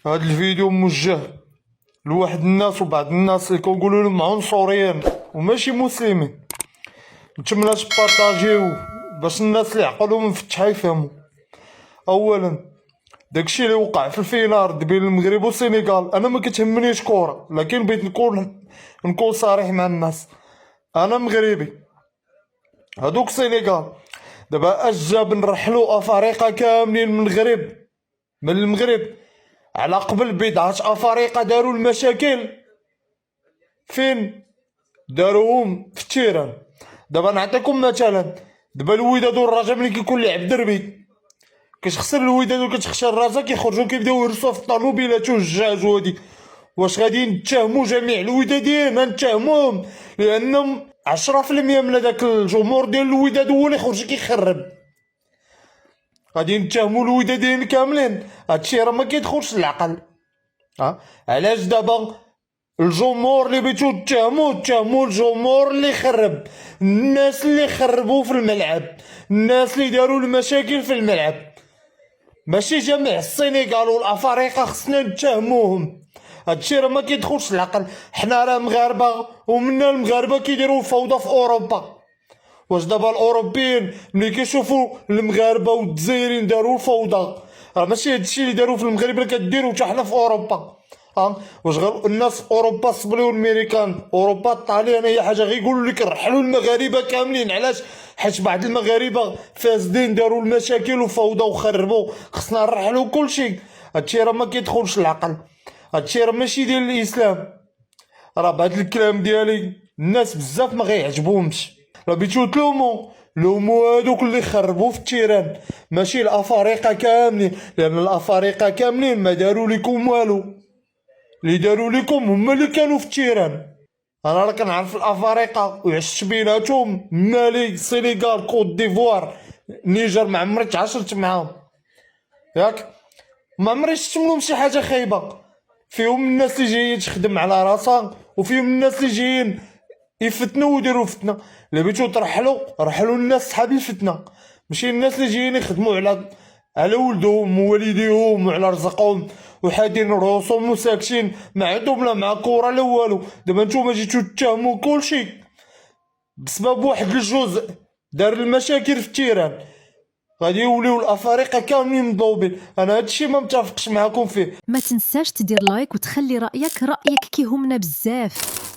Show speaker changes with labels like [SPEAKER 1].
[SPEAKER 1] هاد الفيديو موجه لواحد الناس وبعض الناس اللي كنقولوا لهم عنصريين وماشي مسلمين. نتمنى تبارطاجيو باش الناس اللي عقلهم مفتحه يفهموا. اولا داكشي اللي وقع في الفينال بين المغرب والسنغال، انا ما كتهمنيش كوره، لكن بغيت نكون صريح مع الناس. انا مغربي، هادوك السنغال دابا اش جاب نرحلوا افارقه كاملين من المغرب على قبل بضعة افارقه داروا المشاكل فين داروهم في التيران. دابا نعطيكم مثلا، دابا الوداد والرجاء ملي كيكون لعب دربي كتخسر الوداد وكتخسر الرجاء، كيخرجوا كيبداو يرسوا في الطوموبيلات والجاج وهادي. واش غادي نتهموا جميع الوداديين؟ نتهموهم لانهم 10% من هذاك الجمهور ديال الوداد هو اللي خرج كيخرب. غادي نتهموا الوداديين كاملين؟ هادشي راه ما كيدخلش للعقل. علاش دابا الجمهور اللي بغيتو تهموا الجمهور اللي خرب، الناس اللي خربوا في الملعب، الناس اللي داروا المشاكل في الملعب، ماشي جميع السنغال والافارقه خصنا نتهموهم. هادشي راه ما كيدخلش العقل. حنا راه مغاربه ومنا المغاربه كيديروا فوضى في اوروبا. واش دابا الاوروبيين ملي كيشوفوا المغاربه والجزائريين داروا الفوضى، راه ماشي هادشي اللي داروا في المغرب اللي كديروا حتى حنا في اوروبا. واش غير الناس في اوروبا الصبليو الامريكان، اوروبا الطاليان اي حاجه غيقولوا لك رحلوا المغاربه كاملين؟ علاش؟ حيت بعض المغاربه فاسدين داروا المشاكل وفوضى وخربوا، خصنا نرحلوا كلشي. هادشي راه ما كيدخلش العقل، هادشي راه ماشي ديال الاسلام. راه بهاد الكلام ديالي الناس بزاف ما غيعجبهمش. راه بغيتو لومو هادوك اللي خربوا في التيران، ماشي الافارقه كاملين، لان الافارقه كاملين ما داروا لكم والو. اللي داروا لكم هما اللي كانوا في التيران. انا راه كنعرف الافارقه وعشت بيناتهم، مالي، السنغال، كوت ديفوار، نيجر، ما عمري تعاشرت معاهم ياك، ما عمري شفت منهم شي حاجه خايبه. فيهم الناس اللي جايين تخدم على راسها، وفيهم الناس اللي جايين يفتنوا ويديروا فتنه. الا بغيتو رحلوا الناس صحاب الفتنه، ماشي الناس اللي جايين يخدموا على ولدهم ووالديهم وعلى رزقهم وحادين رؤوسهم وساكتين، ما عندهم لا مع كوره لا والو. دابا نتوما جيتو تتهموا كلشي بسبب واحد الجزء دار المشاكل في التيران، غادي يوليو الافارقه كاملين مضوبين. انا هادشي ما متفقش معاكم فيه.
[SPEAKER 2] ما تنساش تدير لايك وتخلي رأيك كيهمنا بزاف.